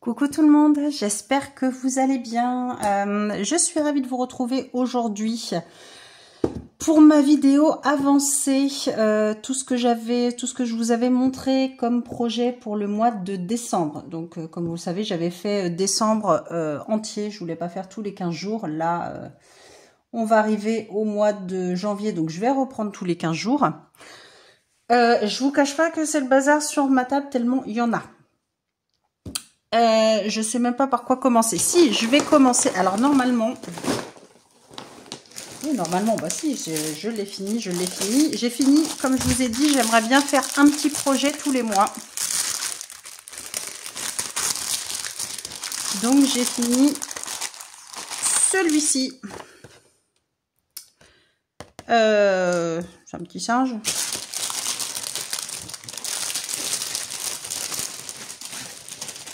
Coucou tout le monde, j'espère que vous allez bien. Je suis ravie de vous retrouver aujourd'hui pour ma vidéo avancée. Tout ce que je vous avais montré comme projet pour le mois de décembre. Donc comme vous le savez, j'avais fait décembre entier, je voulais pas faire tous les 15 jours. Là, on va arriver au mois de janvier, donc je vais reprendre tous les 15 jours. Je vous cache pas que c'est le bazar sur ma table tellement il y en a. Je sais même pas par quoi commencer. Si, je vais commencer. Alors normalement, oui, normalement, bah si, je l'ai fini, J'ai fini, comme je vous ai dit, j'aimerais bien faire un petit projet tous les mois. Donc j'ai fini celui-ci. C'est un petit singe.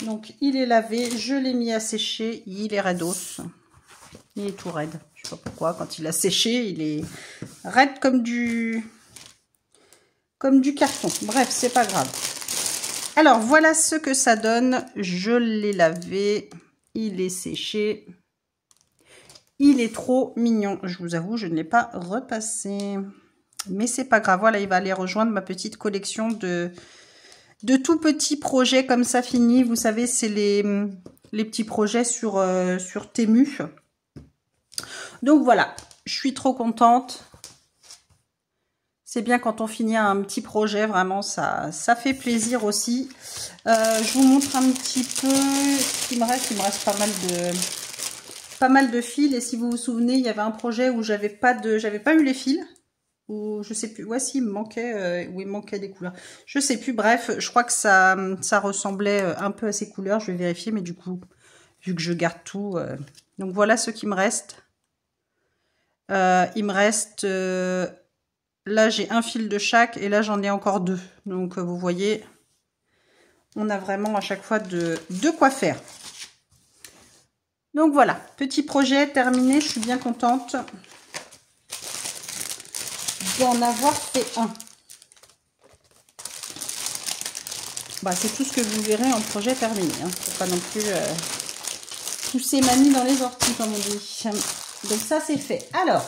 Donc il est lavé, je l'ai mis à sécher, il est raidos. Il est tout raide. Je sais pas pourquoi, quand il a séché, il est raide comme du carton. Bref, c'est pas grave. Alors voilà ce que ça donne. Je l'ai lavé, il est séché. Il est trop mignon. Je vous avoue, je ne l'ai pas repassé. Mais c'est pas grave. Voilà, il va aller rejoindre ma petite collection de tout petits projets comme ça finis. Vous savez, c'est les petits projets sur Temu. Donc voilà, je suis trop contente. C'est bien quand on finit un petit projet, vraiment, ça fait plaisir aussi. Je vous montre un petit peu ce qu'il me reste. Il me reste pas mal de fils. Et si vous vous souvenez, il y avait un projet où j'avais pas eu les fils. Ou je sais plus, ouais, si, il me manquait des couleurs. Je sais plus, bref, je crois que ça ressemblait un peu à ces couleurs. Je vais vérifier, mais du coup, vu que je garde tout. Donc voilà ce qui me reste. Il me reste, là j'ai un fil de chaque et là j'en ai encore deux. Donc vous voyez, on a vraiment à chaque fois de quoi faire. Donc voilà, petit projet terminé, je suis bien contente d'en avoir fait un. Bah, c'est tout ce que vous verrez en projet terminé. Hein. Faut pas non plus pousser mamie dans les orties, comme on dit. Donc ça c'est fait. Alors,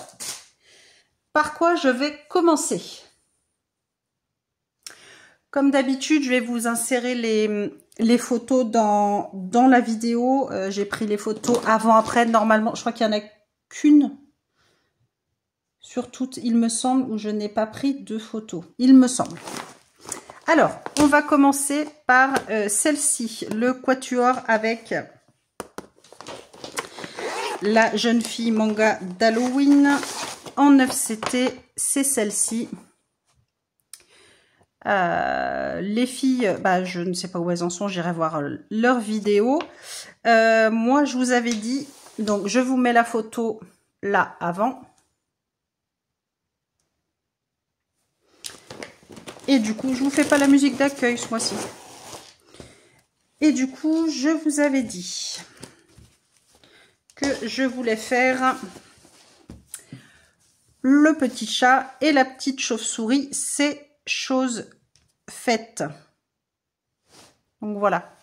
par quoi je vais commencer? Comme d'habitude, je vais vous insérer les photos dans la vidéo. J'ai pris les photos avant-après. Normalement, je crois qu'il n'y en a qu'une sur toutes, il me semble, où je n'ai pas pris de photos. Il me semble. Alors, on va commencer par celle-ci, le quatuor avec la jeune fille manga d'Halloween en 9CT. C'est celle-ci. Les filles, bah, je ne sais pas où elles en sont, j'irai voir leur vidéo. Moi, je vous avais dit, donc je vous mets la photo là avant. Et du coup, je vous fais pas la musique d'accueil ce mois-ci. Et du coup, je vous avais dit que je voulais faire le petit chat et la petite chauve-souris. C'est chose faite. Donc voilà.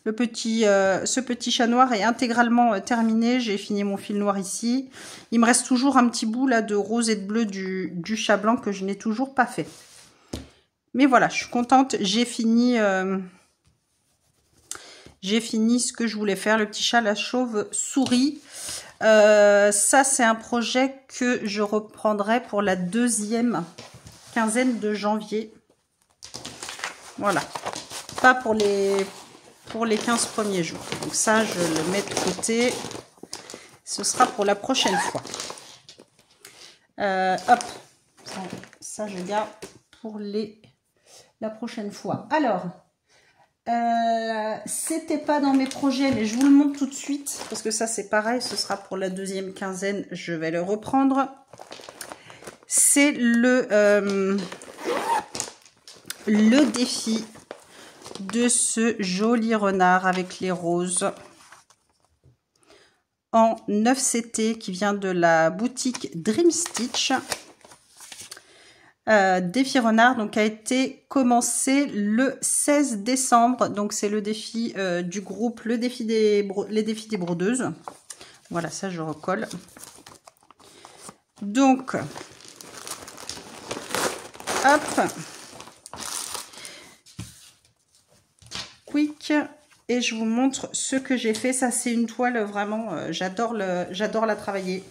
Ce petit chat noir est intégralement terminé. J'ai fini mon fil noir ici. Il me reste toujours un petit bout là de rose et de bleu du chat blanc que je n'ai toujours pas fait. Mais voilà, je suis contente. J'ai fini ce que je voulais faire. Le petit chat, la chauve-souris. Ça, c'est un projet que je reprendrai pour la deuxième quinzaine de janvier. Voilà. Pas pour les 15 premiers jours. Donc ça, je le mets de côté. Ce sera pour la prochaine fois. Hop. Ça, je garde pour la prochaine fois. Alors, c'était pas dans mes projets, mais je vous le montre tout de suite. Parce que ça, c'est pareil. Ce sera pour la deuxième quinzaine. Je vais le reprendre. C'est le défi de ce joli renard avec les roses en 9CT qui vient de la boutique Dream Stitch. défi renard, donc a été commencé le 16 décembre. Donc c'est le défi du groupe, les défis des brodeuses. Voilà, ça je recolle. Donc, hop, quick, et je vous montre ce que j'ai fait. Ça c'est une toile vraiment, j'adore la travailler.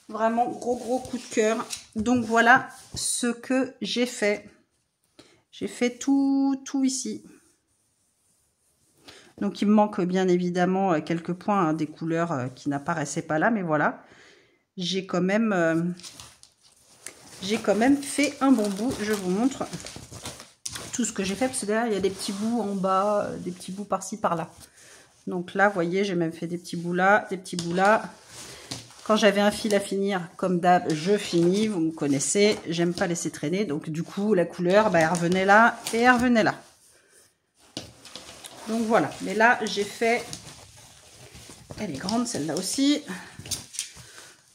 Vraiment gros coup de cœur. Donc voilà ce que j'ai fait. J'ai fait tout ici. Donc il me manque bien évidemment quelques points, hein, des couleurs qui n'apparaissaient pas là, mais voilà. J'ai quand même fait un bon bout. Je vous montre tout ce que j'ai fait, parce que derrière il y a des petits bouts en bas, des petits bouts par-ci par-là. Donc là, vous voyez, j'ai même fait des petits bouts là, des petits bouts là. Quand j'avais un fil à finir, comme d'hab, je finis, vous me connaissez, j'aime pas laisser traîner. Donc du coup, la couleur, bah, elle revenait là et elle revenait là. Donc voilà, mais là, j'ai fait... Elle est grande, celle-là aussi.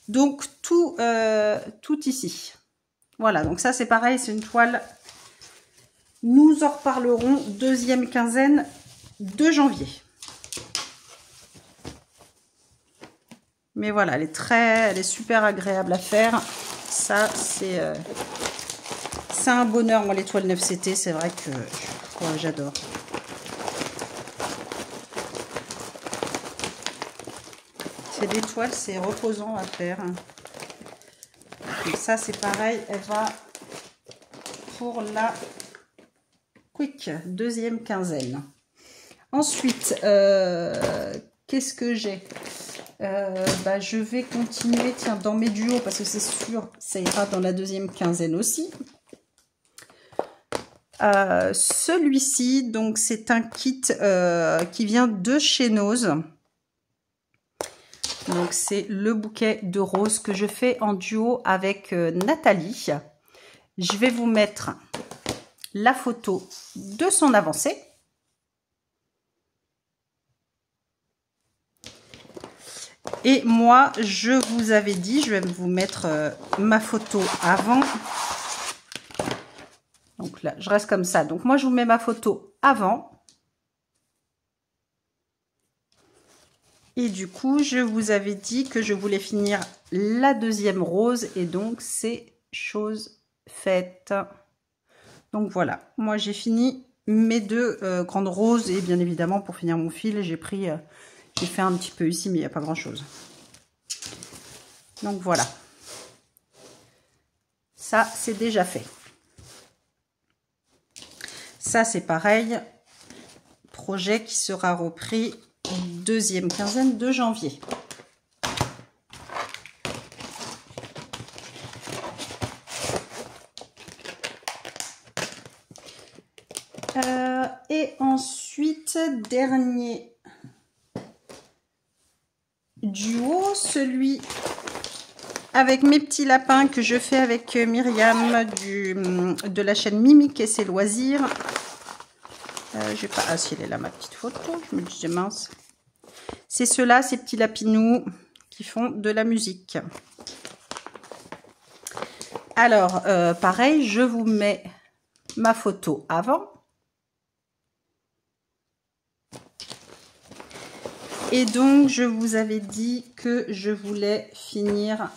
Donc tout ici. Voilà, donc ça c'est pareil, c'est une toile. Nous en reparlerons deuxième quinzaine de janvier. Mais voilà, elle est super agréable à faire. Ça, c'est un bonheur. Moi, les toiles 9CT, c'est vrai que ouais, j'adore. C'est des toiles, c'est reposant à faire. Et ça, c'est pareil, elle va pour la quick, deuxième quinzaine. Ensuite, qu'est-ce que j'ai ? Bah, je vais continuer, tiens, dans mes duos, parce que c'est sûr, ça ira dans la deuxième quinzaine aussi. Celui-ci, donc c'est un kit qui vient de chez Nose. Donc c'est le bouquet de roses que je fais en duo avec Nathalie. Je vais vous mettre la photo de son avancée. Et moi, je vous avais dit, je vais vous mettre ma photo avant. Donc là, je reste comme ça. Donc moi, je vous mets ma photo avant. Et du coup, je vous avais dit que je voulais finir la deuxième rose. Et donc, c'est chose faite. Donc voilà, moi j'ai fini mes deux grandes roses. Et bien évidemment, pour finir mon fil, j'ai fait un petit peu ici, mais il n'y a pas grand chose. Donc voilà. Ça, c'est déjà fait. Ça, c'est pareil. Projet qui sera repris deuxième quinzaine de janvier. Et ensuite, dernier duo, celui avec mes petits lapins que je fais avec Myriam de la chaîne Mimique et ses loisirs. J'ai pas... Ah si, elle est là, ma petite photo. Je me disais mince. C'est ceux-là, ces petits lapinous qui font de la musique. Alors, pareil, je vous mets ma photo avant. Et donc, je vous avais dit que je voulais finir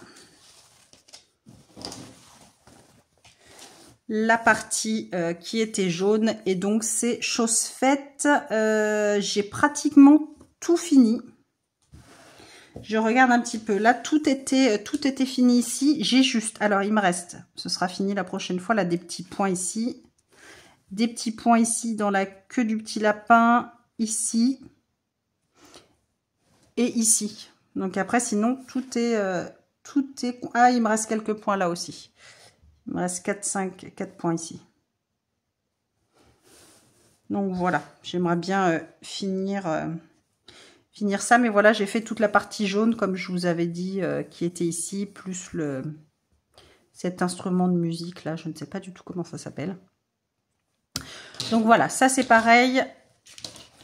la partie qui était jaune. Et donc, c'est chose faite. J'ai pratiquement tout fini. Je regarde un petit peu. Là, tout était fini ici. J'ai juste... Alors, il me reste... Ce sera fini la prochaine fois. Là, des petits points ici. Des petits points ici dans la queue du petit lapin. Ici. Et ici. Donc après, sinon, tout est... Ah, il me reste quelques points là aussi. Il me reste 4 points ici. Donc voilà, j'aimerais bien finir ça. Mais voilà, j'ai fait toute la partie jaune, comme je vous avais dit, qui était ici, plus cet instrument de musique là. Je ne sais pas du tout comment ça s'appelle. Donc voilà, ça c'est pareil.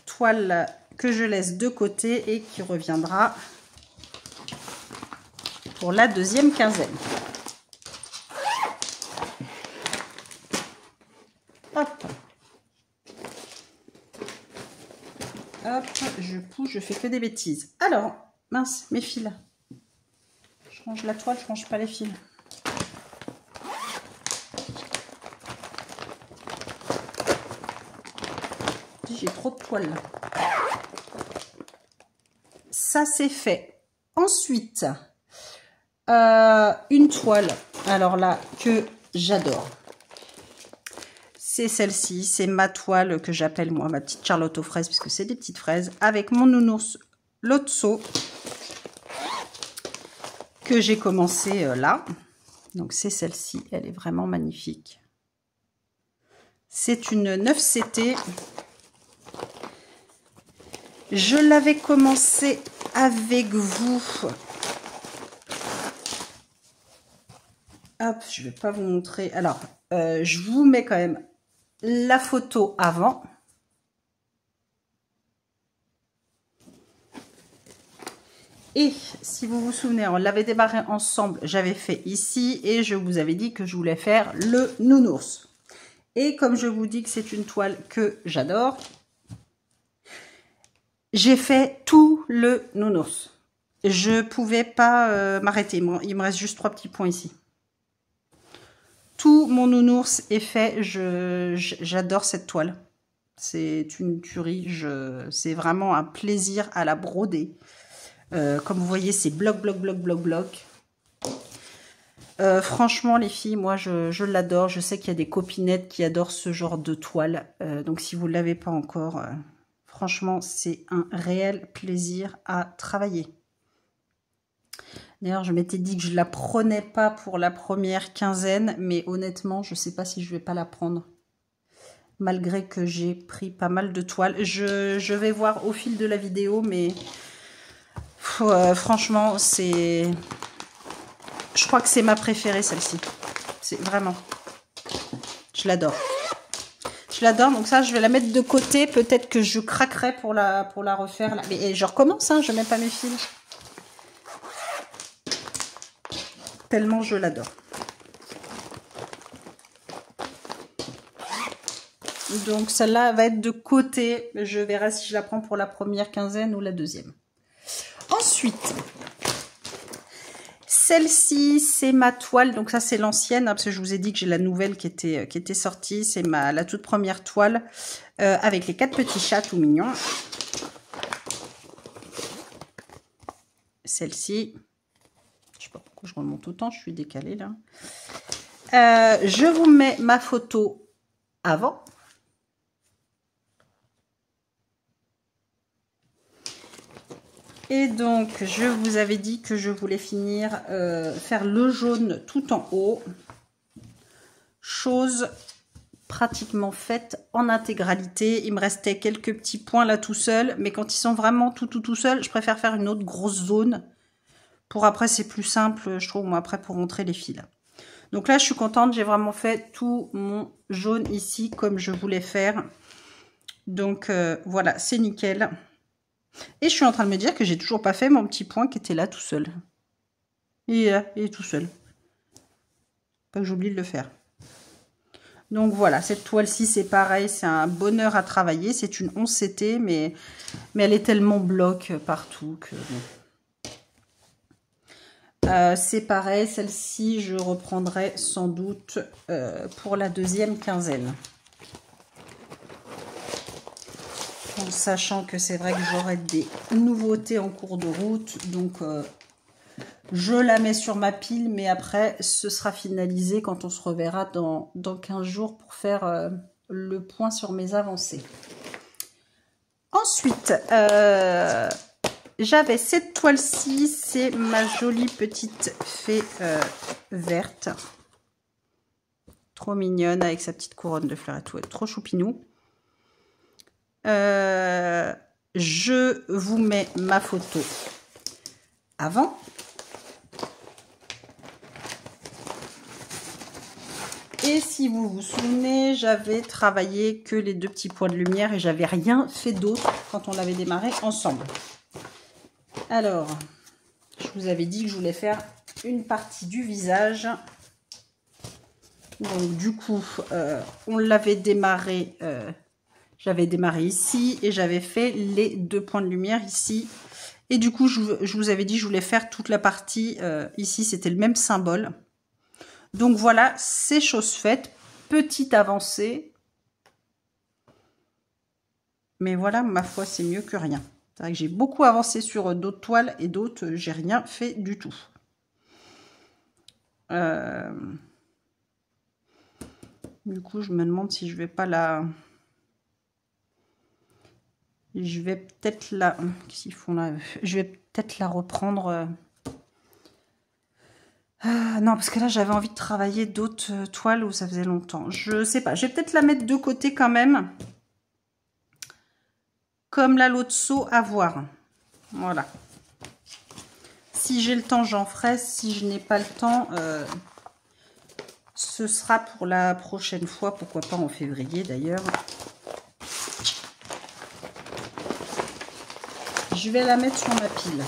Toile que je laisse de côté et qui reviendra pour la deuxième quinzaine. Hop. Hop, je pousse, je fais que des bêtises. Alors, mince, mes fils. Je range la toile, je range pas les fils. J'ai trop de toile là. Ça c'est fait. Ensuite, une toile, alors là, que j'adore. C'est celle-ci, c'est ma toile que j'appelle moi ma petite Charlotte aux fraises, puisque c'est des petites fraises, avec mon nounours Lotso, que j'ai commencé là. Donc c'est celle-ci, elle est vraiment magnifique. C'est une 9CT. Je l'avais commencé avec vous. Hop, je vais pas vous montrer. Alors, je vous mets quand même la photo avant. Et si vous vous souvenez, on l'avait démarré ensemble, j'avais fait ici et je vous avais dit que je voulais faire le nounours. Et comme je vous dis que c'est une toile que j'adore, j'ai fait tout le nounours. Je pouvais pas m'arrêter. Il me reste juste 3 petits points ici. Tout mon nounours est fait. J'adore cette toile. C'est une tuerie. C'est vraiment un plaisir à la broder. Comme vous voyez, c'est bloc, bloc, bloc, bloc, bloc. Franchement, les filles, moi, je l'adore. Je sais qu'il y a des copinettes qui adorent ce genre de toile. Donc, si vous ne l'avez pas encore, franchement, c'est un réel plaisir à travailler. D'ailleurs, je m'étais dit que je ne la prenais pas pour la première quinzaine, mais honnêtement, je ne sais pas si je ne vais pas la prendre. Malgré que j'ai pris pas mal de toiles. Je vais voir au fil de la vidéo, mais franchement, c'est... Je crois que c'est ma préférée, celle-ci. C'est vraiment... Je l'adore. Je l'adore, donc ça, je vais la mettre de côté. Peut-être que je craquerai pour la refaire. Là. Mais je recommence, hein, je ne mets pas mes fils. Tellement je l'adore. Donc celle-là va être de côté. Je verrai si je la prends pour la première quinzaine ou la deuxième. Ensuite, celle-ci, c'est ma toile. Donc ça, c'est l'ancienne, hein, parce que je vous ai dit que j'ai la nouvelle qui était sortie. C'est la toute première toile avec les 4 petits chats tout mignons. Celle-ci. Je sais pas pourquoi je remonte autant, je suis décalée là. Je vous mets ma photo avant. Et donc, je vous avais dit que je voulais finir, faire le jaune tout en haut. Chose pratiquement faite en intégralité. Il me restait quelques petits points là tout seul. Mais quand ils sont vraiment tout seul, je préfère faire une autre grosse zone. Pour après, c'est plus simple, je trouve, moi, après, pour montrer les fils. Donc là, je suis contente. J'ai vraiment fait tout mon jaune ici, comme je voulais faire. Donc, voilà, c'est nickel. Et je suis en train de me dire que j'ai toujours pas fait mon petit point qui était là tout seul. Il est tout seul. Pas que j'oublie de le faire. Donc voilà, cette toile-ci, c'est pareil. C'est un bonheur à travailler. C'est une 11CT, mais elle est tellement bloc partout que... Bon. C'est pareil, celle-ci, je reprendrai sans doute pour la deuxième quinzaine. En sachant que c'est vrai que j'aurai des nouveautés en cours de route. Donc, je la mets sur ma pile, mais après, ce sera finalisé quand on se reverra dans 15 jours pour faire le point sur mes avancées. Ensuite, j'avais cette toile-ci, c'est ma jolie petite fée verte. Trop mignonne avec sa petite couronne de fleurs et tout, trop choupinou. Je vous mets ma photo avant. Et si vous vous souvenez, j'avais travaillé que les 2 petits points de lumière et j'avais rien fait d'autre quand on l'avait démarré ensemble. Alors, je vous avais dit que je voulais faire une partie du visage. Donc du coup, on l'avait démarré, j'avais démarré ici et j'avais fait les 2 points de lumière ici. Et du coup, je vous avais dit, je voulais faire toute la partie ici, c'était le même symbole. Donc voilà, c'est chose faite, petite avancée. Mais voilà, ma foi, c'est mieux que rien. C'est vrai que j'ai beaucoup avancé sur d'autres toiles et d'autres, j'ai rien fait du tout. Du coup, je me demande si je vais pas la... Je vais peut-être la... Qu'est-ce qu'ils font là? Je vais peut-être la reprendre... non, parce que là, j'avais envie de travailler d'autres toiles où ça faisait longtemps. Je sais pas, je vais peut-être la mettre de côté quand même. Comme la l'autre seau, à voir. Voilà. Si j'ai le temps, j'en ferai. Si je n'ai pas le temps, ce sera pour la prochaine fois. Pourquoi pas en février d'ailleurs. Je vais la mettre sur ma pile.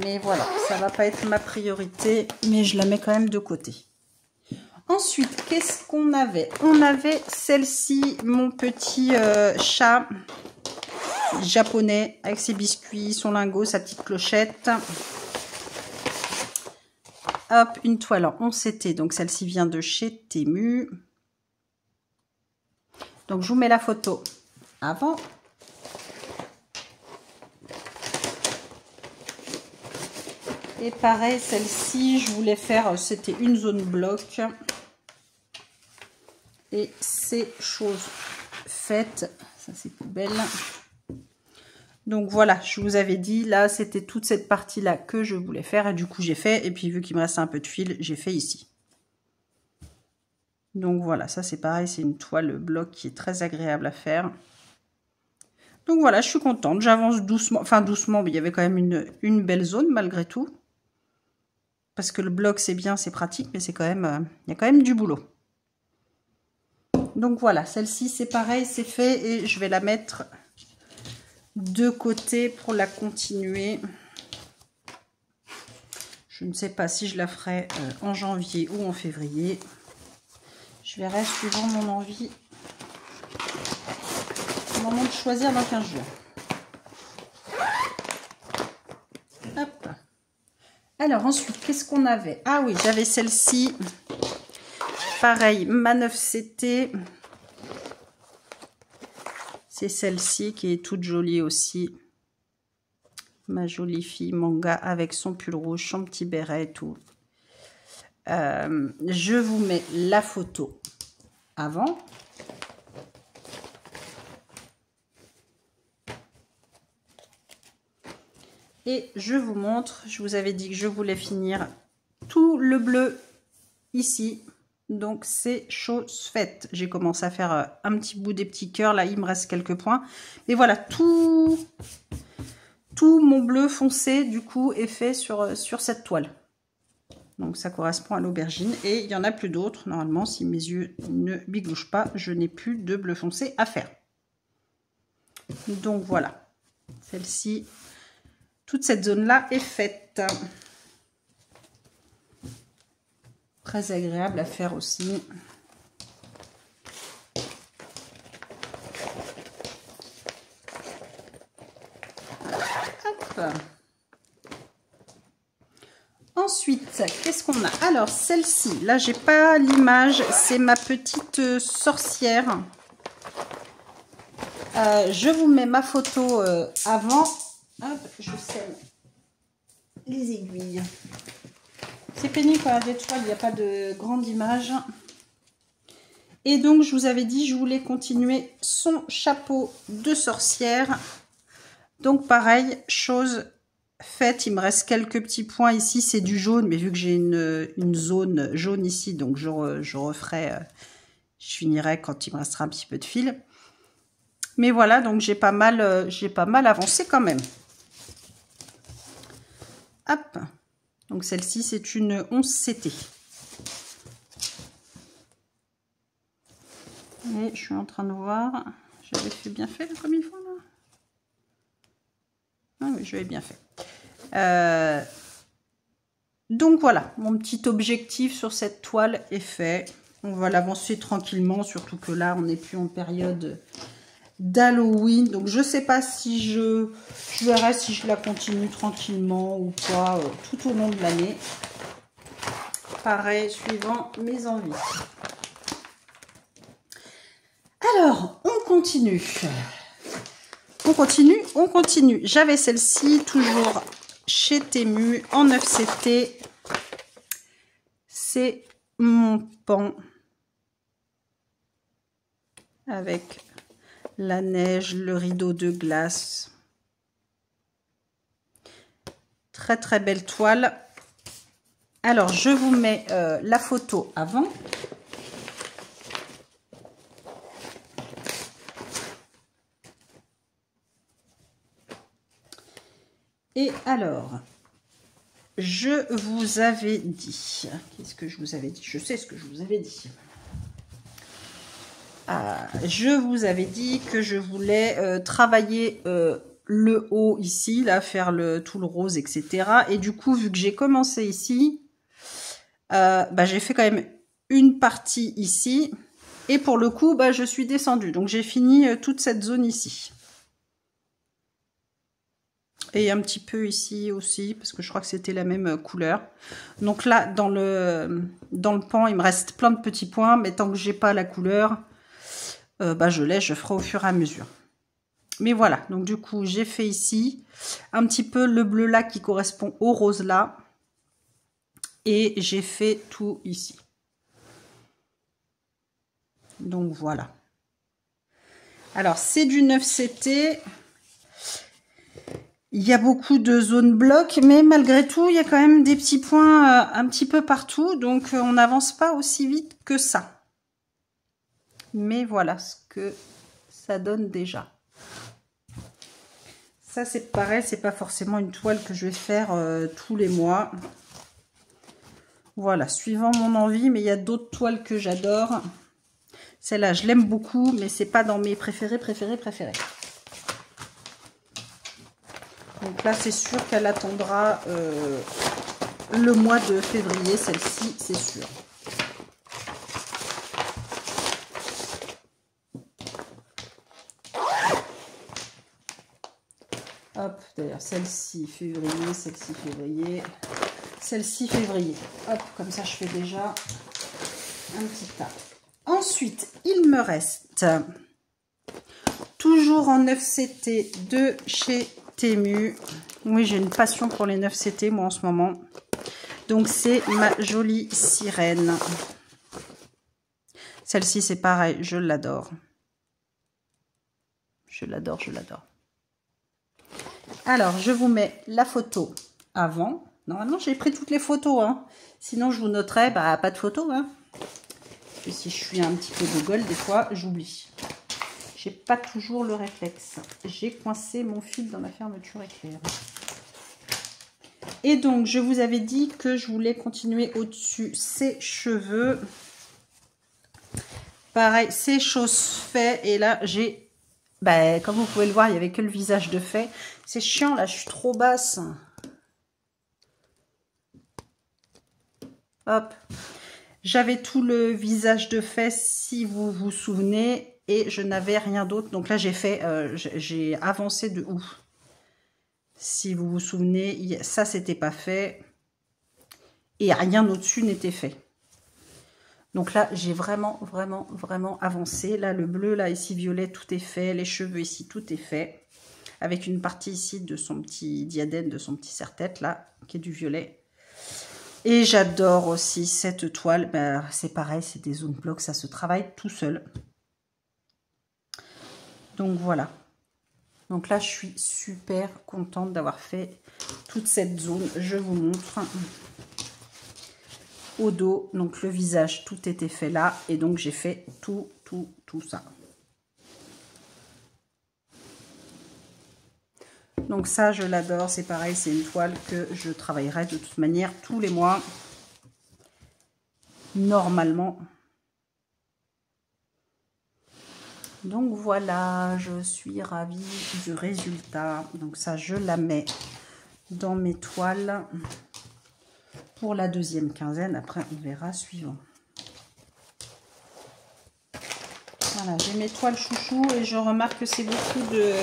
Mais voilà, ça va pas être ma priorité. Mais je la mets quand même de côté. Ensuite, qu'est-ce qu'on avait? On avait celle-ci, mon petit chat japonais avec ses biscuits, son lingot, sa petite clochette. Hop, une toile en 11CT. Donc celle-ci vient de chez Temu. Donc je vous mets la photo avant. Et pareil, celle-ci, je voulais faire, c'était une zone bloc. Et c'est chose faite. Ça, c'est poubelle. Donc voilà, je vous avais dit, là, c'était toute cette partie-là que je voulais faire. Et du coup, j'ai fait. Et puis, vu qu'il me reste un peu de fil, j'ai fait ici. Donc voilà, ça, c'est pareil. C'est une toile bloc qui est très agréable à faire. Donc voilà, je suis contente. J'avance doucement. Enfin, doucement, mais il y avait quand même une belle zone, malgré tout. Parce que le bloc, c'est bien, c'est pratique. Mais c'est quand même, il y a quand même du boulot. Donc voilà, celle-ci, c'est pareil, c'est fait. Et je vais la mettre de côté pour la continuer. Je ne sais pas si je la ferai en janvier ou en février. Je verrai suivant mon envie. Au moment de choisir dans 15 jours. Hop. Alors ensuite, qu'est-ce qu'on avait? Ah oui, j'avais celle-ci. Pareil, ma 9CT. C'est celle-ci qui est toute jolie aussi. Ma jolie fille manga avec son pull rouge, son petit béret et tout. Je vous mets la photo avant. Et je vous montre, je vous avais dit que je voulais finir tout le bleu ici. Donc c'est chose faite. J'ai commencé à faire un petit bout des petits cœurs. Là, il me reste quelques points. Mais voilà, tout mon bleu foncé, du coup, est fait sur cette toile. Donc ça correspond à l'aubergine. Et il n'y en a plus d'autres. Normalement, si mes yeux ne biglouchent pas, je n'ai plus de bleu foncé à faire. Donc voilà. Celle-ci, toute cette zone-là est faite. Très agréable à faire aussi. Hop. Ensuite, qu'est-ce qu'on a? Alors, celle-ci, là, j'ai pas l'image. C'est ma petite sorcière. Je vous mets ma photo avant. Hop, je scelle les aiguilles. C'est pénible quand il y a des toiles, il n'y a pas de grande image. Et donc, je vous avais dit, je voulais continuer son chapeau de sorcière. Donc, pareil, chose faite. Il me reste quelques petits points ici. C'est du jaune, mais vu que j'ai une zone jaune ici, donc je referai, je finirai quand il me restera un petit peu de fil. Mais voilà, donc j'ai pas mal avancé quand même. Hop. Donc celle-ci, c'est une 11CT. Et je suis en train de voir. J'avais fait bien fait là, comme il faut là. Ah oui, je l'ai bien fait. Donc voilà, mon petit objectif sur cette toile est fait. On va l'avancer tranquillement, surtout que là, on n'est plus en période d'Halloween. Donc je sais pas si je verrai si je la continue tranquillement ou pas tout au long de l'année. Pareil, suivant mes envies. Alors, on continue. On continue. J'avais celle-ci, toujours chez Temu, en 9CT. C'est mon pan avec la neige, le rideau de glace. Très très belle toile. Alors, je vous mets la photo avant. Et alors, je vous avais dit... Qu'est-ce que je vous avais dit? Je sais ce que je vous avais dit. Je vous avais dit que je voulais travailler le haut ici, là, faire tout le rose, etc. Et du coup, vu que j'ai commencé ici, j'ai fait quand même une partie ici. Et pour le coup, je suis descendue. Donc, j'ai fini toute cette zone ici. Et un petit peu ici aussi, parce que je crois que c'était la même couleur. Donc là, dans le pan, il me reste plein de petits points. Mais tant que j'ai pas la couleur, je laisse, je ferai au fur et à mesure. Mais voilà, donc du coup, j'ai fait ici un petit peu le bleu là qui correspond au rose là. Et j'ai fait tout ici. Donc voilà. Alors, c'est du 9CT. Il y a beaucoup de zones blocs, mais malgré tout, il y a quand même des petits points un petit peu partout. Donc, on n'avance pas aussi vite que ça. Mais voilà ce que ça donne déjà. Ça, c'est pareil, c'est pas forcément une toile que je vais faire tous les mois. Voilà, suivant mon envie, mais il y a d'autres toiles que j'adore. Celle-là, je l'aime beaucoup, mais c'est pas dans mes préférés. Donc là, c'est sûr qu'elle attendra le mois de février, celle-ci, c'est sûr. Hop, d'ailleurs, celle-ci, février, celle-ci, février, celle-ci, février. Hop, comme ça, je fais déjà un petit tas. Ensuite, il me reste, toujours en 9CT de chez Temu. Oui, j'ai une passion pour les 9CT, moi, en ce moment. Donc, c'est ma jolie sirène. Celle-ci, c'est pareil, je l'adore. Je l'adore, je l'adore. Alors, je vous mets la photo avant. Normalement, j'ai pris toutes les photos, hein. Sinon, je vous noterai, pas de photo, hein. Et si je suis un petit peu gogol, des fois, j'oublie. J'ai pas toujours le réflexe. J'ai coincé mon fil dans ma fermeture éclair. Et donc, je vous avais dit que je voulais continuer au-dessus ses cheveux. Pareil, c'est chose faite. Et là, j'ai... comme vous pouvez le voir, il n'y avait que le visage de fait. C'est chiant, là, je suis trop basse. Hop. J'avais tout le visage de fait, si vous vous souvenez, et je n'avais rien d'autre. Donc là, j'ai avancé de ouf. Si vous vous souvenez, ça, c'était pas fait. Et rien au-dessus n'était fait. Donc là, j'ai vraiment avancé. Là, le bleu, là, ici, violet, tout est fait. Les cheveux, ici, tout est fait. Avec une partie ici de son petit diadème, de son petit serre-tête, là, qui est du violet. Et j'adore aussi cette toile. C'est pareil, c'est des zones blocs, ça se travaille tout seul. Donc voilà. Donc là, je suis super contente d'avoir fait toute cette zone. Je vous montre. Au dos, donc le visage, tout était fait là. Et donc, j'ai fait tout ça. Donc ça, je l'adore. C'est pareil, c'est une toile que je travaillerai de toute manière tous les mois. Normalement. Donc voilà, je suis ravie du résultat. Donc ça, je la mets dans mes toiles pour la deuxième quinzaine. Après, on verra suivant. Voilà, j'ai mes toiles chouchou et je remarque que c'est beaucoup de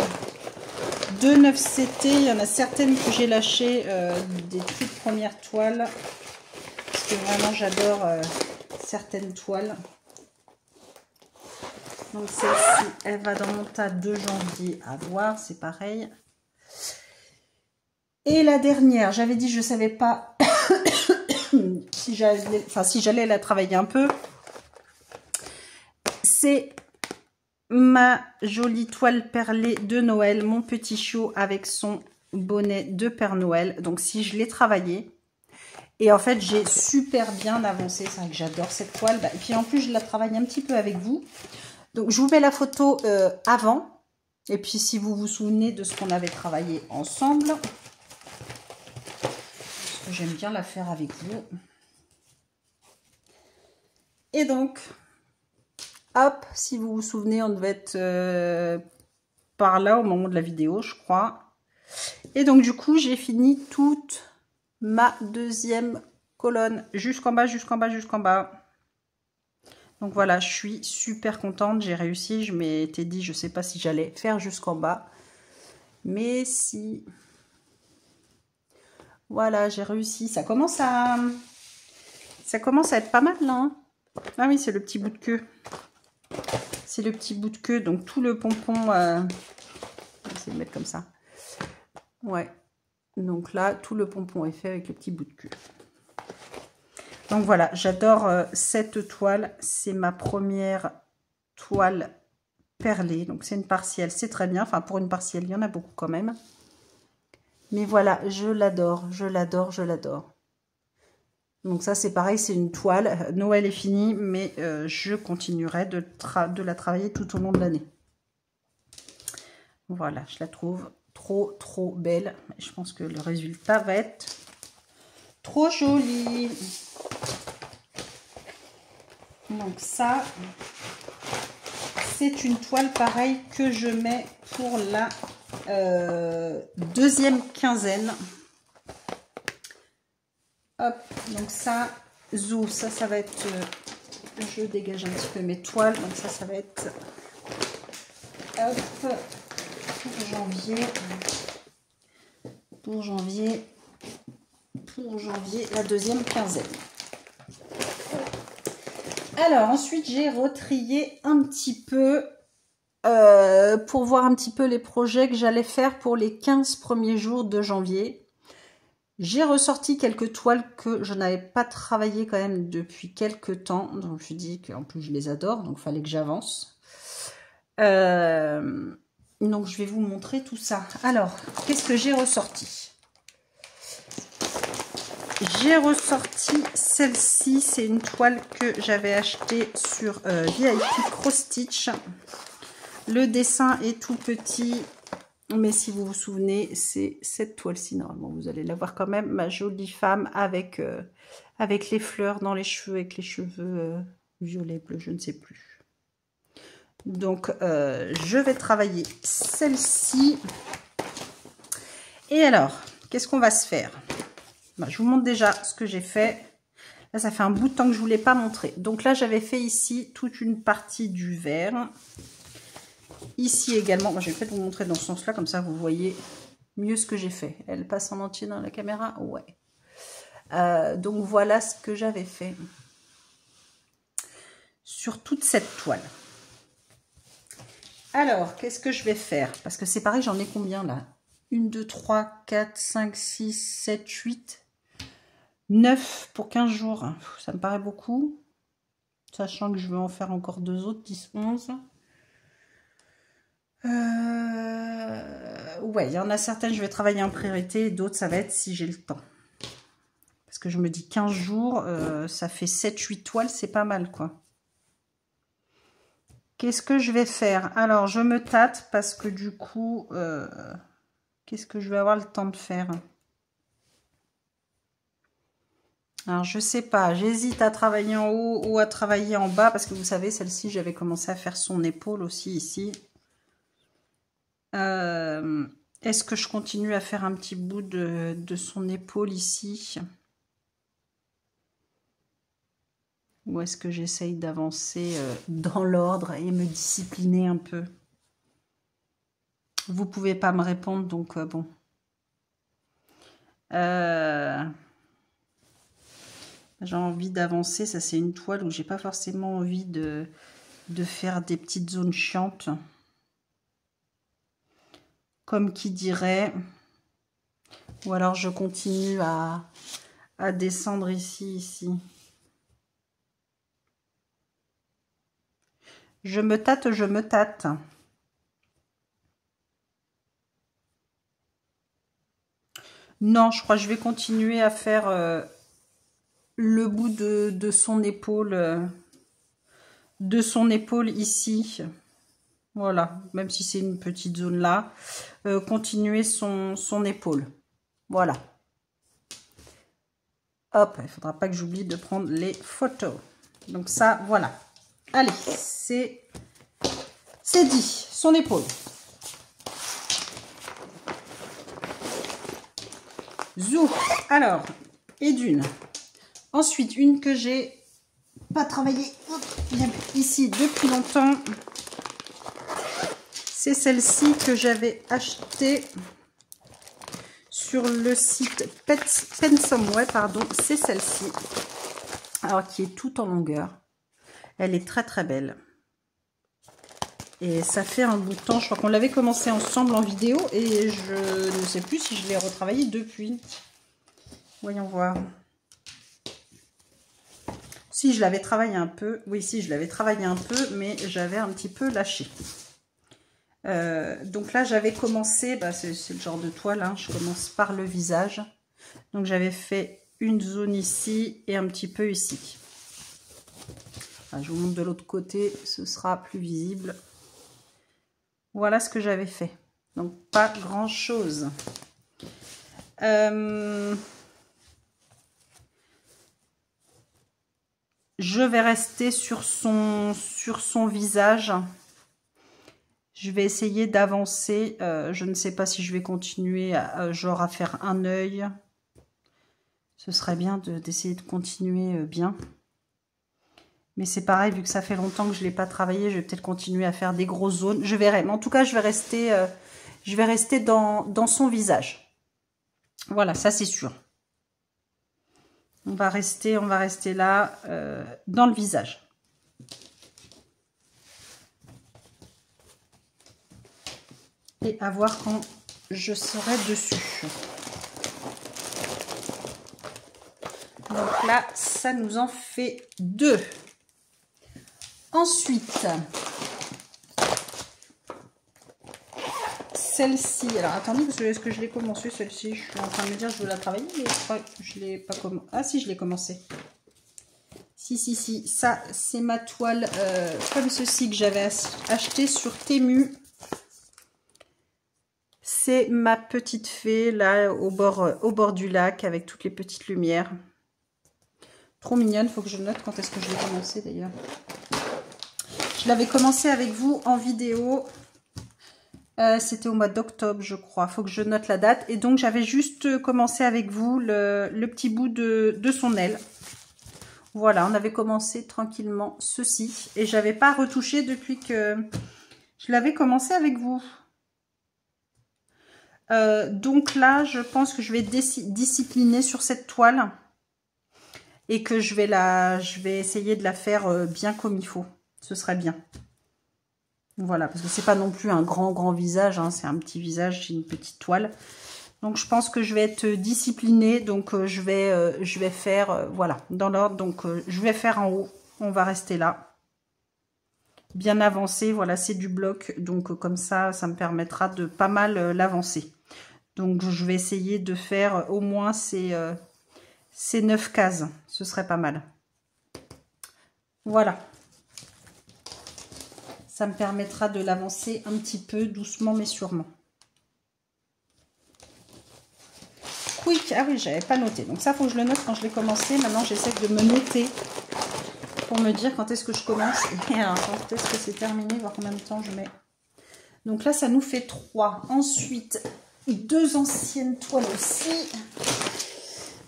9CT. Il y en a certaines que j'ai lâchées des toutes premières toiles. Parce que vraiment, j'adore certaines toiles. Donc celle-ci, elle va dans mon tas de janvier à voir, c'est pareil. Et la dernière, j'avais dit je ne savais pas si j'allais la travailler un peu. C'est ma jolie toile perlée de Noël, mon petit chiot avec son bonnet de Père Noël. Donc si je l'ai travaillé, et en fait j'ai super bien avancé, c'est vrai que j'adore cette toile. Et puis en plus je la travaille un petit peu avec vous. Donc je vous mets la photo avant, et puis si vous vous souvenez de ce qu'on avait travaillé ensemble, parce que j'aime bien la faire avec vous. Et donc, hop, si vous vous souvenez, on devait être par là au moment de la vidéo, je crois. Et donc du coup, j'ai fini toute ma deuxième colonne, jusqu'en bas, jusqu'en bas, jusqu'en bas. Donc voilà, je suis super contente, j'ai réussi. Je m'étais dit, je sais pas si j'allais faire jusqu'en bas. Mais si... Voilà, j'ai réussi. Ça commence à être pas mal là. Hein. Ah oui, c'est le petit bout de queue. C'est le petit bout de queue, donc tout le pompon... Je vais essayer de mettre comme ça. Ouais. Donc là, tout le pompon est fait avec le petit bout de queue. Donc voilà, j'adore cette toile. C'est ma première toile perlée. Donc c'est une partielle, c'est très bien. Enfin, pour une partielle, il y en a beaucoup quand même. Mais voilà, je l'adore, je l'adore, je l'adore. Donc ça, c'est pareil, c'est une toile. Noël est fini, mais je continuerai de la travailler tout au long de l'année. Voilà, je la trouve trop, trop belle. Je pense que le résultat va être trop joli. Donc ça, c'est une toile pareille que je mets pour la deuxième quinzaine. Hop, donc ça, zou, ça va être... je dégage un petit peu mes toiles, donc ça va être... Hop, pour janvier. Pour janvier, la deuxième quinzaine. Alors, ensuite, j'ai retrié un petit peu pour voir un petit peu les projets que j'allais faire pour les 15 premiers jours de janvier. J'ai ressorti quelques toiles que je n'avais pas travaillées quand même depuis quelques temps. Donc, je me suis dit qu'en plus, je les adore, donc il fallait que j'avance. Donc, je vais vous montrer tout ça. Alors, qu'est-ce que j'ai ressorti ? J'ai ressorti celle-ci, c'est une toile que j'avais achetée sur VIP Cross Stitch. Le dessin est tout petit, mais si vous vous souvenez, c'est cette toile-ci. Normalement, vous allez la voir quand même, ma jolie femme avec les fleurs dans les cheveux, avec les cheveux violets, bleus, je ne sais plus. Donc, je vais travailler celle-ci. Et alors, qu'est-ce qu'on va se faire ? Je vous montre déjà ce que j'ai fait. Là, ça fait un bout de temps que je ne vous l'ai pas montré. Donc là, j'avais fait ici toute une partie du vert. Ici également. Moi, je vais peut-être vous montrer dans ce sens-là. Comme ça, vous voyez mieux ce que j'ai fait. Elle passe en entier dans la caméra. Ouais. Donc, voilà ce que j'avais fait. Sur toute cette toile. Alors, qu'est-ce que je vais faire? Parce que c'est pareil, j'en ai combien là? 1, 2, 3, 4, 5, 6, 7, 8... 9 pour 15 jours, ça me paraît beaucoup. Sachant que je vais en faire encore 2 autres, 10, 11. Ouais, il y en a certaines, je vais travailler en priorité. D'autres, ça va être si j'ai le temps. Parce que je me dis 15 jours, ça fait 7-8 toiles, c'est pas mal, quoi. Qu'est-ce que je vais faire? Alors, je me tâte parce que du coup, qu'est-ce que je vais avoir le temps de faire? Alors, je sais pas, j'hésite à travailler en haut ou à travailler en bas, parce que vous savez, celle-ci, j'avais commencé à faire son épaule aussi ici. Est-ce que je continue à faire un petit bout de son épaule ici? Ou est-ce que j'essaye d'avancer dans l'ordre et me discipliner un peu? Vous pouvez pas me répondre, donc bon. J'ai envie d'avancer. Ça, c'est une toile où j'ai pas forcément envie de faire des petites zones chiantes. Comme qui dirait. Ou alors je continue à descendre ici. Je me tâte, je me tâte. Non, je crois que je vais continuer à faire le bout de son épaule. De son épaule ici. Voilà, même si c'est une petite zone là. Continuer son épaule. Voilà. Hop, il ne faudra pas que j'oublie de prendre les photos. Donc ça, voilà. Allez, c'est dit. Son épaule. Zou. Alors, et d'une. Ensuite, une que j'ai pas travaillé ici depuis longtemps. C'est celle-ci que j'avais achetée sur le site Pensomeway, pardon. C'est celle-ci. Alors, qui est toute en longueur. Elle est très très belle. Et ça fait un bout de temps. Je crois qu'on l'avait commencé ensemble en vidéo. Et je ne sais plus si je l'ai retravaillé depuis. Voyons voir. Si, je l'avais travaillé un peu. Oui, si, je l'avais travaillé un peu. Mais j'avais un petit peu lâché. Donc là, j'avais commencé. Bah, c'est le genre de toile. Hein, je commence par le visage. Donc j'avais fait une zone ici et un petit peu ici. Je vous montre de l'autre côté, ce sera plus visible. Voilà ce que j'avais fait. Donc, pas grand-chose. Je vais rester sur son visage. Je vais essayer d'avancer. Je ne sais pas si je vais continuer genre à faire un œil. Ce serait bien d'essayer de continuer bien. Mais c'est pareil, vu que ça fait longtemps que je ne l'ai pas travaillé, je vais peut-être continuer à faire des grosses zones. Je verrai. Mais en tout cas, je vais rester dans son visage. Voilà, ça c'est sûr. On va rester là, dans le visage. Et à voir quand je serai dessus. Donc là, ça nous en fait 2. Ensuite, celle-ci. Alors attendez, parce que est-ce que je l'ai commencé celle-ci? Je suis en train de me dire je veux la travailler, mais je crois que je l'ai pas commencé. Ah si, je l'ai commencé. Si. Ça, c'est ma toile comme ceci que j'avais acheté sur Temu. C'est ma petite fée là au bord du lac avec toutes les petites lumières. Trop mignonne. Faut que je note quand est-ce que je l'ai commencé d'ailleurs. Je l'avais commencé avec vous en vidéo. C'était au mois d'octobre, je crois. Faut que je note la date. Et donc, j'avais juste commencé avec vous le petit bout de son aile. Voilà, on avait commencé tranquillement ceci. Et j'avais pas retouché depuis que je l'avais commencé avec vous. Donc là, je pense que je vais discipliner sur cette toile. Et que je vais essayer de la faire bien comme il faut. Ce serait bien. Voilà, parce que c'est pas non plus un grand visage, hein, c'est un petit visage, c'est une petite toile. Donc je pense que je vais être disciplinée, donc je vais faire, voilà, dans l'ordre. Donc je vais faire en haut, on va rester là. Bien avancé, voilà, c'est du bloc, donc comme ça me permettra de pas mal l'avancer. Donc je vais essayer de faire au moins ces 9 cases, ce serait pas mal. Voilà. Ça me permettra de l'avancer un petit peu, doucement mais sûrement. Quick, ah oui, j'avais pas noté. Donc ça, faut que je le note quand je l'ai commencé. Maintenant, j'essaie de me noter pour me dire quand est-ce que je commence. Et alors, quand est-ce que c'est terminé, voir combien de temps je mets. Donc là, ça nous fait 3. Ensuite, 2 anciennes toiles aussi.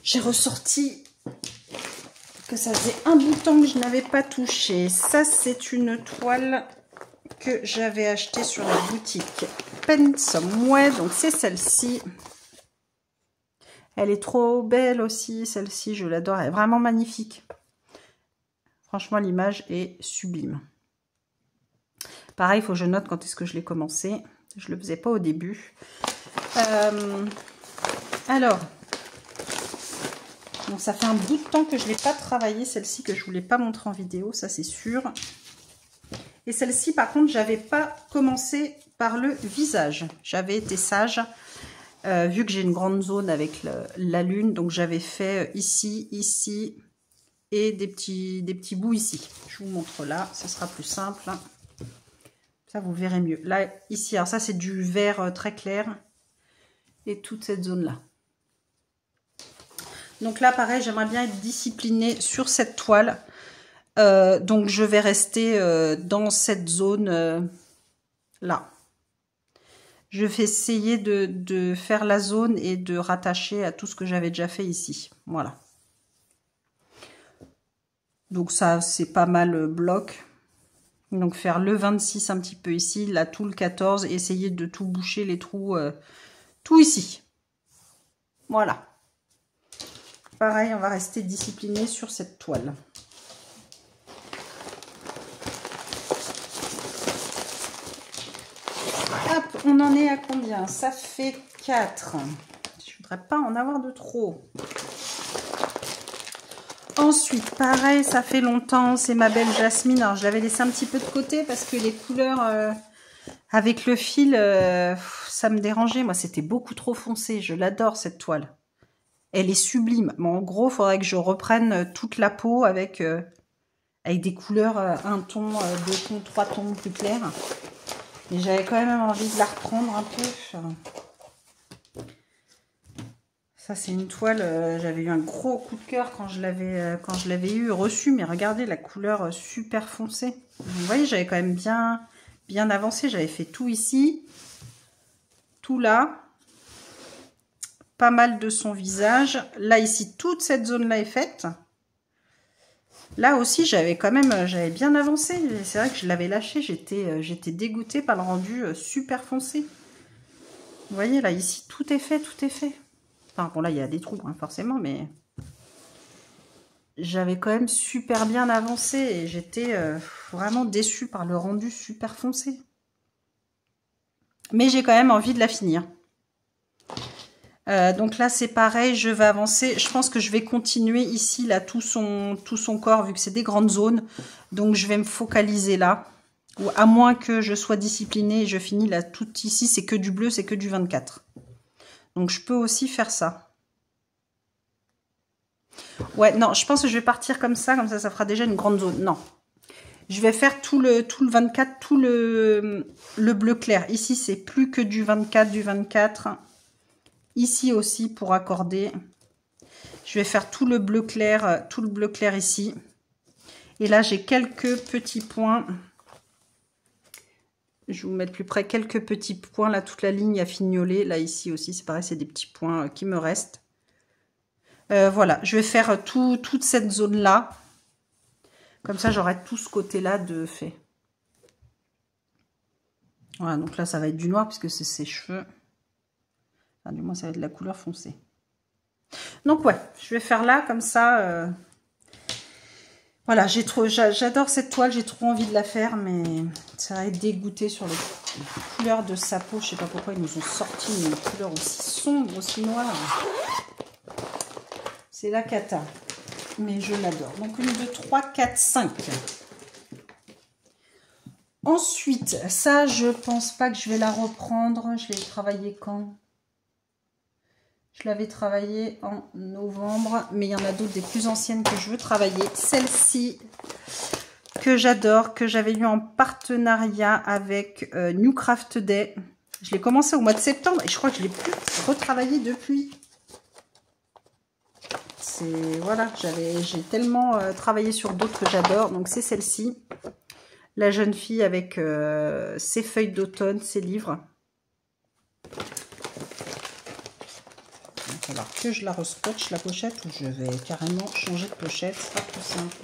J'ai ressorti que ça faisait un bout de temps que je n'avais pas touché. Ça, c'est une toile que j'avais achetée sur la boutique Pensomeway. Donc, c'est celle-ci. Elle est trop belle aussi, celle-ci. Je l'adore. Elle est vraiment magnifique. Franchement, l'image est sublime. Pareil, il faut que je note quand est-ce que je l'ai commencé. Je ne le faisais pas au début. Alors, donc ça fait un bout de temps que je ne l'ai pas travaillée, celle-ci, que je ne voulais pas montrer en vidéo, ça c'est sûr. Et celle-ci, par contre, j'avais pas commencé par le visage. J'avais été sage, vu que j'ai une grande zone avec la lune. Donc j'avais fait ici, ici et des petits bouts ici. Je vous montre là, ce sera plus simple. Ça, vous verrez mieux. Là, ici, alors ça, c'est du vert très clair. Et toute cette zone-là. Donc là, pareil, j'aimerais bien être disciplinée sur cette toile. Donc, je vais rester dans cette zone là. Je vais essayer de faire la zone et de rattacher à tout ce que j'avais déjà fait ici. Voilà. Donc ça, c'est pas mal bloc. Donc faire le 26 un petit peu ici, là tout le 14, et essayer de tout boucher les trous, tout ici. Voilà. Pareil, on va rester discipliné sur cette toile. Hop, on en est à combien? Ça fait 4. Je voudrais pas en avoir de trop. Ensuite, pareil, ça fait longtemps, c'est ma belle Jasmine. Alors, je l'avais laissé un petit peu de côté parce que les couleurs avec le fil, ça me dérangeait. Moi, c'était beaucoup trop foncé. Je l'adore, cette toile. Elle est sublime. Mais en gros, il faudrait que je reprenne toute la peau avec des couleurs, un ton, deux tons, trois tons plus clairs. Et j'avais quand même envie de la reprendre un peu. Ça, c'est une toile, j'avais eu un gros coup de cœur quand je l'avais eu reçu. Mais regardez la couleur super foncée. Vous voyez, j'avais quand même bien avancé. J'avais fait tout ici, tout là. Pas mal de son visage. Là, ici, toute cette zone-là est faite. Là aussi, j'avais bien avancé. C'est vrai que je l'avais lâché. J'étais dégoûtée par le rendu super foncé. Vous voyez, là, ici, tout est fait, tout est fait. Enfin, bon, là, il y a des trous, hein, forcément, mais j'avais quand même super bien avancé et j'étais vraiment déçue par le rendu super foncé. Mais j'ai quand même envie de la finir. Donc là, c'est pareil, je vais avancer. Je pense que je vais continuer ici, là, tout son corps, vu que c'est des grandes zones. Donc, je vais me focaliser là. Ou à moins que je sois disciplinée et je finis là, tout ici, c'est que du bleu, c'est que du 24. Donc, je peux aussi faire ça. Ouais, non, je pense que je vais partir comme ça, ça fera déjà une grande zone. Non. Je vais faire tout le 24, tout le bleu clair. Ici, c'est plus que du 24, du 24. Ici aussi, pour accorder. Je vais faire tout le bleu clair ici. Et là, j'ai quelques petits points. Je vais vous mettre plus près quelques petits points. Là, toute la ligne à fignoler. Là, ici aussi, c'est pareil, c'est des petits points qui me restent. Voilà, je vais faire toute cette zone-là. Comme ça, j'aurai tout ce côté-là de fait. Voilà, donc là, ça va être du noir puisque c'est ses cheveux. Enfin, du moins, ça va être de la couleur foncée. Donc, ouais, je vais faire là, comme ça. Voilà, j'adore cette toile, j'ai trop envie de la faire, mais ça va être dégoûté sur les couleurs de sa peau. Je sais pas pourquoi ils nous ont sorti une couleur aussi sombre, aussi noire. C'est la cata. Mais je l'adore. Donc, 1, 2, 3, 4, 5. Ensuite, ça, je pense pas que je vais la reprendre. Je l'ai travaillé quand? Je l'avais travaillé en novembre. Mais il y en a d'autres, des plus anciennes que je veux travailler. Celle-ci, que j'adore, que j'avais eu en partenariat avec New Craft Day. Je l'ai commencé au mois de septembre et je crois que je l'ai plus retravaillé depuis. Voilà, j'ai tellement travaillé sur d'autres que j'adore. Donc c'est celle-ci, la jeune fille avec ses feuilles d'automne, ses livres. Donc, falloir que je la rescotche la pochette ou je vais carrément changer de pochette. Ce sera tout simple.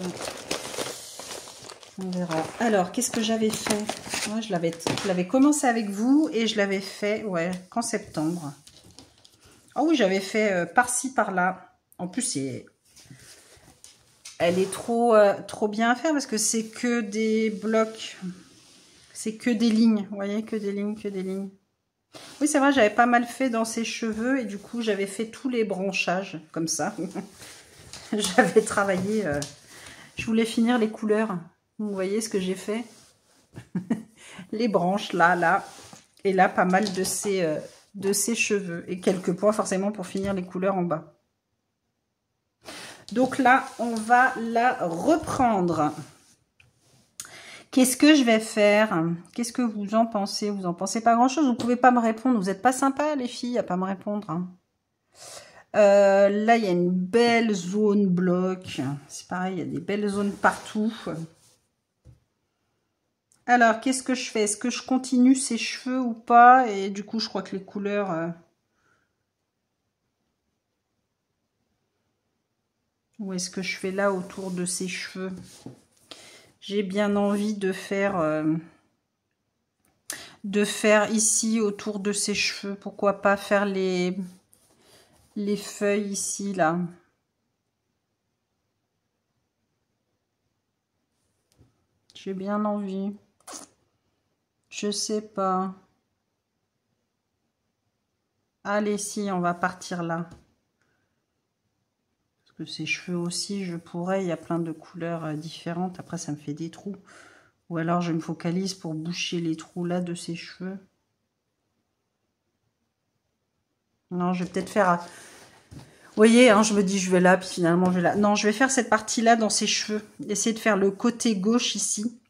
On verra. Alors, qu'est-ce que j'avais fait? Ouais, je l'avais commencé avec vous et je l'avais fait qu'en septembre. Ah oui, j'avais fait par-ci, par-là. En plus, elle est trop bien à faire parce que c'est que des blocs. C'est que des lignes. Vous voyez, que des lignes, que des lignes. Oui, c'est vrai, j'avais pas mal fait dans ses cheveux et du coup, j'avais fait tous les branchages comme ça. J'avais travaillé. Je voulais finir les couleurs. Vous voyez ce que j'ai fait? Les branches, là. Et là, pas mal de ses cheveux. Et quelques points, forcément, pour finir les couleurs en bas. Donc là, on va la reprendre. Qu'est-ce que je vais faire? Qu'est-ce que vous en pensez? Vous en pensez pas grand-chose? Vous pouvez pas me répondre. Vous n'êtes pas sympa, les filles, à pas me répondre. Hein. Là, il y a une belle zone bloc. C'est pareil, il y a des belles zones partout. Alors, qu'est-ce que je fais? Est-ce que je continue ses cheveux ou pas? Et du coup, je crois que les couleurs... Où est-ce que je fais là autour de ses cheveux? J'ai bien envie de faire ici autour de ses cheveux. Pourquoi pas faire les feuilles ici, là. J'ai bien envie. Je sais pas. Allez, si, on va partir là. Parce que ses cheveux aussi, je pourrais. Il y a plein de couleurs différentes. Après, ça me fait des trous. Ou alors, je me focalise pour boucher les trous là de ses cheveux. Non, je vais peut-être faire... Vous voyez, hein, je me dis, je vais là, puis finalement, je vais là. Non, je vais faire cette partie-là dans ses cheveux. Essayer de faire le côté gauche ici.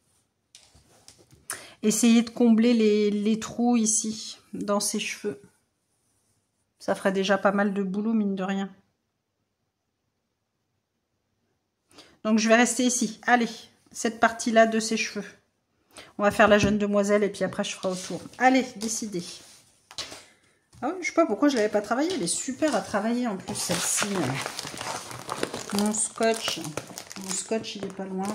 Essayer de combler les trous ici, dans ses cheveux. Ça ferait déjà pas mal de boulot, mine de rien. Donc, je vais rester ici. Allez, cette partie-là de ses cheveux. On va faire la jeune demoiselle et puis après, je ferai autour. Allez, décidez. Ah oui, je sais pas pourquoi je l'avais pas travaillée. Elle est super à travailler en plus, celle-ci. Mon scotch, il est pas loin.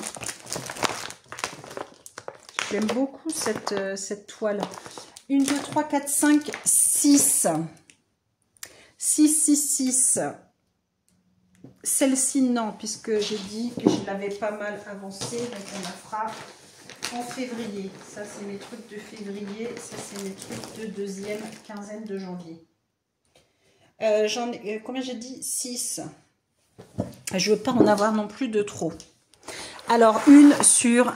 J'aime beaucoup cette toile. 1, 2, 3, 4, 5, 6. 6, 6, 6. Celle-ci, non, puisque j'ai dit que je l'avais pas mal avancée. Donc, on la fera en février. Ça, c'est mes trucs de février. Ça, c'est mes trucs de deuxième quinzaine de janvier. J'en ai, combien j'ai dit? 6. Je veux pas en avoir non plus de trop. Alors, une sur,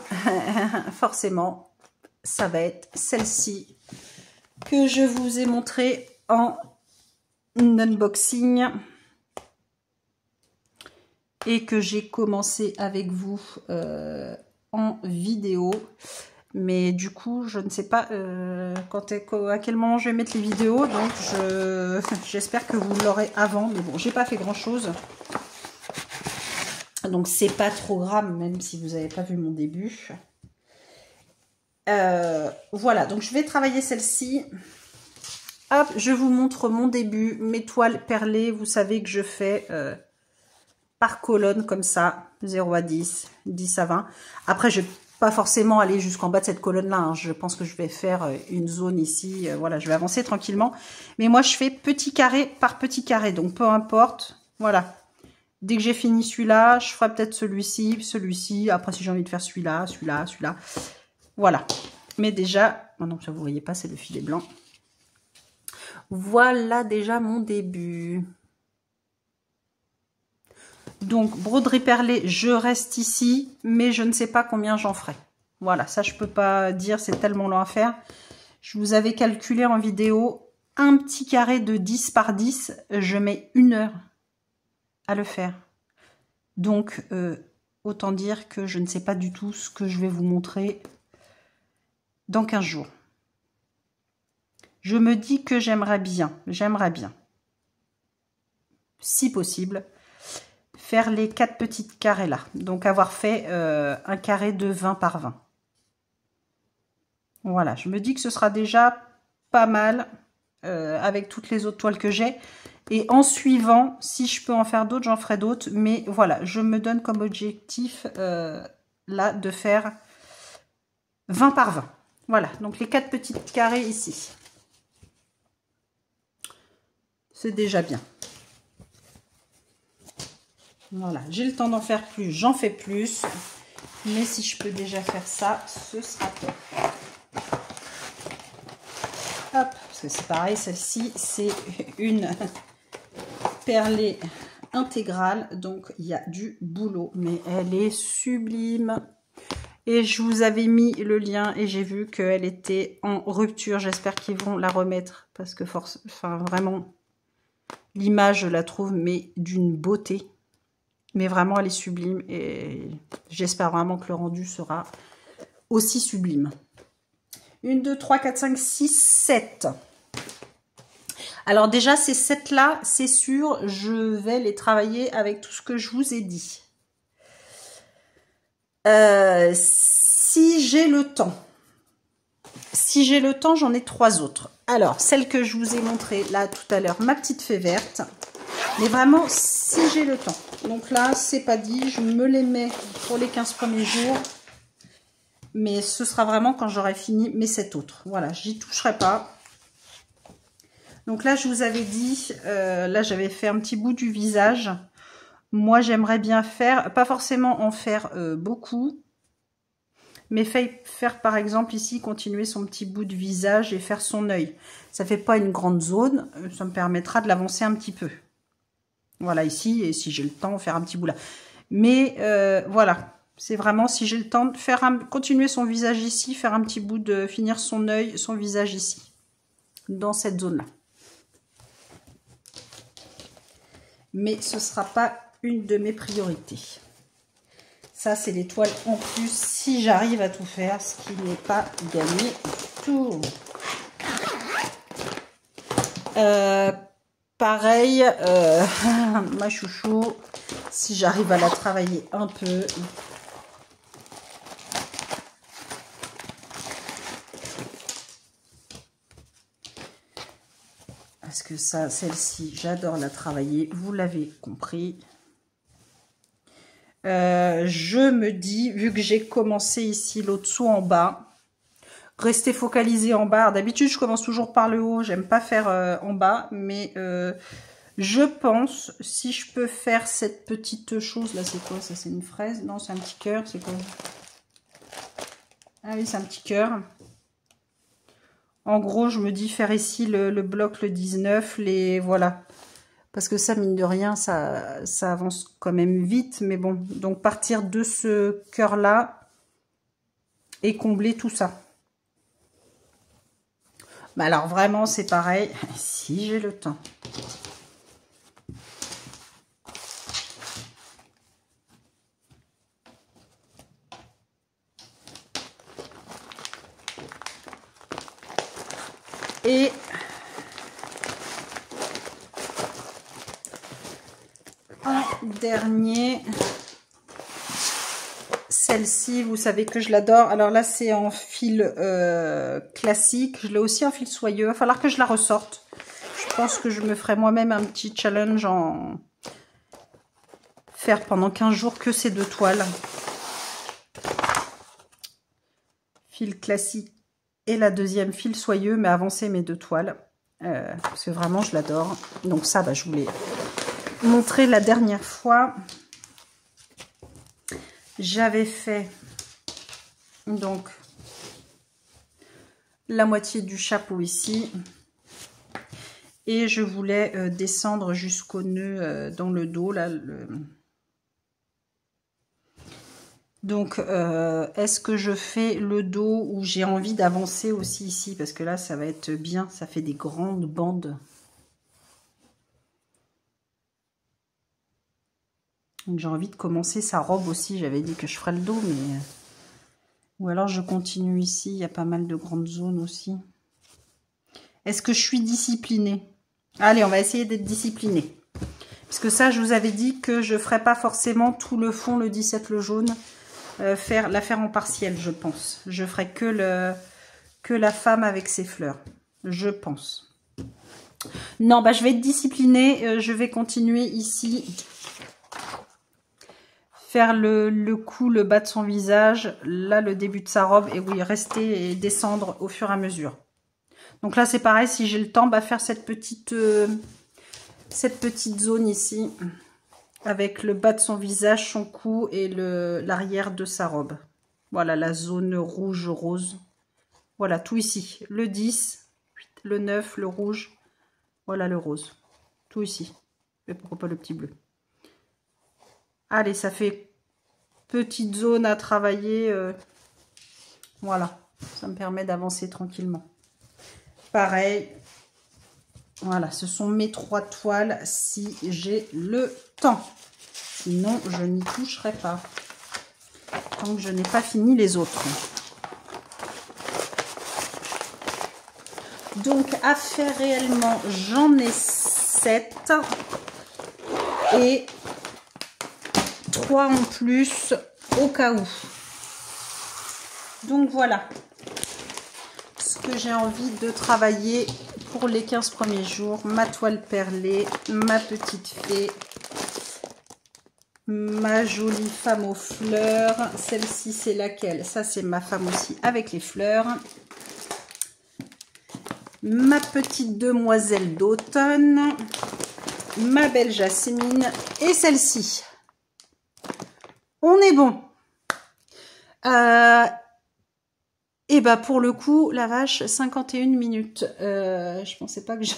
forcément, ça va être celle-ci que je vous ai montré en unboxing et que j'ai commencé avec vous en vidéo. Mais du coup, je ne sais pas à quel moment je vais mettre les vidéos. Donc, j'espère que vous l'aurez avant. Mais bon, j'ai pas fait grand-chose. Donc, c'est pas trop grave, même si vous n'avez pas vu mon début. Voilà, donc je vais travailler celle-ci. Hop, je vous montre mon début. Mes toiles perlées, vous savez que je fais par colonne comme ça. 0 à 10, 10 à 20. Après, je vais pas forcément aller jusqu'en bas de cette colonne-là. Hein. Je pense que je vais faire une zone ici. Voilà, je vais avancer tranquillement. Mais moi, je fais petit carré par petit carré. Donc, peu importe. Voilà. Dès que j'ai fini celui-là, je ferai peut-être celui-ci, celui-ci. Après, si j'ai envie de faire celui-là, celui-là, celui-là. Voilà. Mais déjà, oh non, ça vous voyez pas, c'est le filet blanc. Voilà déjà mon début. Donc, broderie perlée, je reste ici, mais je ne sais pas combien j'en ferai. Voilà, ça je peux pas dire, c'est tellement long à faire. Je vous avais calculé en vidéo un petit carré de 10 par 10, je mets 1 heure à le faire. Donc, autant dire que je ne sais pas du tout ce que je vais vous montrer dans 15 jours. Je me dis que j'aimerais bien, si possible, faire les 4 petites carrés là. Donc, avoir fait un carré de 20 par 20. Voilà, je me dis que ce sera déjà pas mal. avec toutes les autres toiles que j'ai. Et en suivant, si je peux en faire d'autres, j'en ferai d'autres. Mais voilà, je me donne comme objectif là de faire 20 par 20. Voilà, donc les 4 petites carrés ici. C'est déjà bien. Voilà, j'ai le temps d'en faire plus, j'en fais plus. Mais si je peux déjà faire ça, ce sera top. Hop, parce que c'est pareil, celle-ci, c'est une perlée intégrale. Donc, il y a du boulot. Mais elle est sublime. Et je vous avais mis le lien et j'ai vu qu'elle était en rupture. J'espère qu'ils vont la remettre. Parce que, vraiment, l'image, je la trouve, mais d'une beauté. Mais vraiment, elle est sublime et j'espère vraiment que le rendu sera aussi sublime. 1, 2, 3, 4, 5, 6, 7. Alors déjà, ces 7-là, c'est sûr, je vais les travailler avec tout ce que je vous ai dit. Si j'ai le temps. Si j'ai le temps, j'en ai 3 autres. Alors, celle que je vous ai montrée là tout à l'heure, ma petite fée verte. Mais vraiment, si j'ai le temps. Donc là, c'est pas dit, je me les mets pour les 15 premiers jours. Mais ce sera vraiment quand j'aurai fini mes 7 autres. Voilà, j'y toucherai pas. Donc là, je vous avais dit, là j'avais fait un petit bout du visage. Moi, j'aimerais bien faire, pas forcément en faire beaucoup. Mais faire par exemple ici, continuer son petit bout de visage et faire son œil. Ça fait pas une grande zone, ça me permettra de l'avancer un petit peu. Voilà, ici, et si j'ai le temps, faire un petit bout là. Mais voilà, c'est vraiment si j'ai le temps de faire continuer son visage ici, faire un petit bout de finir son œil, son visage ici, dans cette zone-là. Mais ce ne sera pas une de mes priorités. Ça, c'est les toiles en plus, si j'arrive à tout faire, ce qui n'est pas gagné du tout. Pareil, ma chouchou, si j'arrive à la travailler un peu. Parce que ça, celle-ci, j'adore la travailler, vous l'avez compris. Je me dis, vu que j'ai commencé ici l'au-dessous en bas, rester focalisé en bas. D'habitude, je commence toujours par le haut. J'aime pas faire en bas. Mais je pense, si je peux faire cette petite chose. Là, c'est quoi? Ça, c'est une fraise? Non, c'est un petit cœur. C'est quoi? Ah oui, c'est un petit cœur. En gros, je me dis faire ici le bloc, le 19. Voilà. Parce que ça, mine de rien, ça avance quand même vite. Mais bon, donc partir de ce cœur-là et combler tout ça. Mais alors vraiment, c'est pareil, si j'ai le temps. Et en dernier, celle-ci, vous savez que je l'adore. Alors là, c'est en fil classique. Je l'ai aussi en fil soyeux. Il va falloir que je la ressorte. Je pense que je me ferai moi-même un petit challenge en faire pendant 15 jours que ces 2 toiles. Fil classique et la deuxième fil soyeux, mais avancer mes 2 toiles. Parce que vraiment, je l'adore. Donc ça, bah, je vous l'ai montré la dernière fois. J'avais fait donc la moitié du chapeau ici et je voulais descendre jusqu'au nœud dans le dos là. Donc est-ce que je fais le dos où j'ai envie d'avancer aussi ici parce que là ça va être bien, ça fait des grandes bandes. J'ai envie de commencer sa robe aussi. J'avais dit que je ferais le dos, mais... Ou alors je continue ici. Il y a pas mal de grandes zones aussi. Est-ce que je suis disciplinée? Allez, on va essayer d'être disciplinée. Parce que ça, je vous avais dit que je ne ferais pas forcément tout le fond, le 17, le jaune. La faire en partiel, je pense. Je ferai que la femme avec ses fleurs. Je pense. Non, bah je vais être disciplinée. Je vais continuer ici. Faire le cou, le bas de son visage. Là, le début de sa robe. Et oui, rester et descendre au fur et à mesure. Donc là, c'est pareil. Si j'ai le temps, bah faire cette petite zone ici. Avec le bas de son visage, son cou et l'arrière de sa robe. Voilà, la zone rouge-rose. Voilà, tout ici. Le 10, le 9, le rouge. Voilà le rose. Tout ici. Et pourquoi pas le petit bleu. Allez, ça fait petite zone à travailler. Voilà, ça me permet d'avancer tranquillement. Pareil. Voilà, ce sont mes 3 toiles si j'ai le temps. Sinon, je n'y toucherai pas. Tant que je n'ai pas fini les autres. Donc, à faire réellement, j'en ai 7. Et 3 en plus au cas où. Donc, voilà ce que j'ai envie de travailler pour les 15 premiers jours. Ma toile perlée, ma petite fée, ma jolie femme aux fleurs. Celle-ci, c'est laquelle? Ça, c'est ma femme aussi avec les fleurs. Ma petite demoiselle d'automne. Ma belle Jasmine. Et celle-ci. On est bon. Et bah pour le coup, la vache, 51 minutes. Je pensais pas que je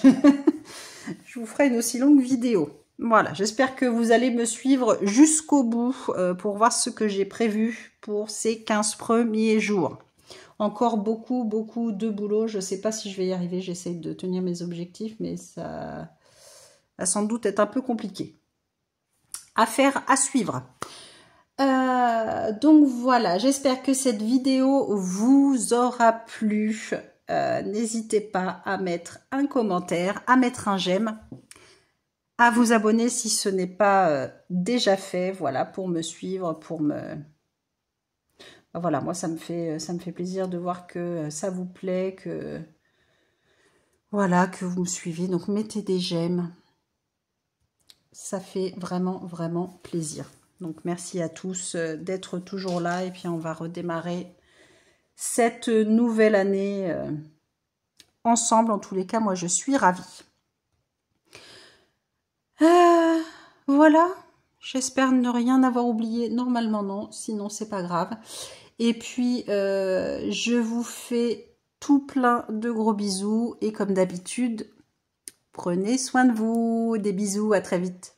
vous ferais une aussi longue vidéo. Voilà, j'espère que vous allez me suivre jusqu'au bout pour voir ce que j'ai prévu pour ces 15 premiers jours. Encore beaucoup de boulot. Je ne sais pas si je vais y arriver. J'essaie de tenir mes objectifs, mais ça va sans doute être un peu compliqué. Affaire à suivre. Donc voilà, j'espère que cette vidéo vous aura plu. N'hésitez pas à mettre un commentaire, à mettre un j'aime, à vous abonner si ce n'est pas déjà fait, voilà, pour me suivre, pour me... Voilà, moi ça me fait plaisir de voir que ça vous plaît, que voilà, que vous me suivez. Donc mettez des j'aime. Ça fait vraiment plaisir. Donc merci à tous d'être toujours là et puis on va redémarrer cette nouvelle année ensemble. En tous les cas, moi je suis ravie. Voilà, j'espère ne rien avoir oublié. Normalement non, sinon c'est pas grave. Et puis je vous fais tout plein de gros bisous et comme d'habitude, prenez soin de vous. Des bisous, à très vite.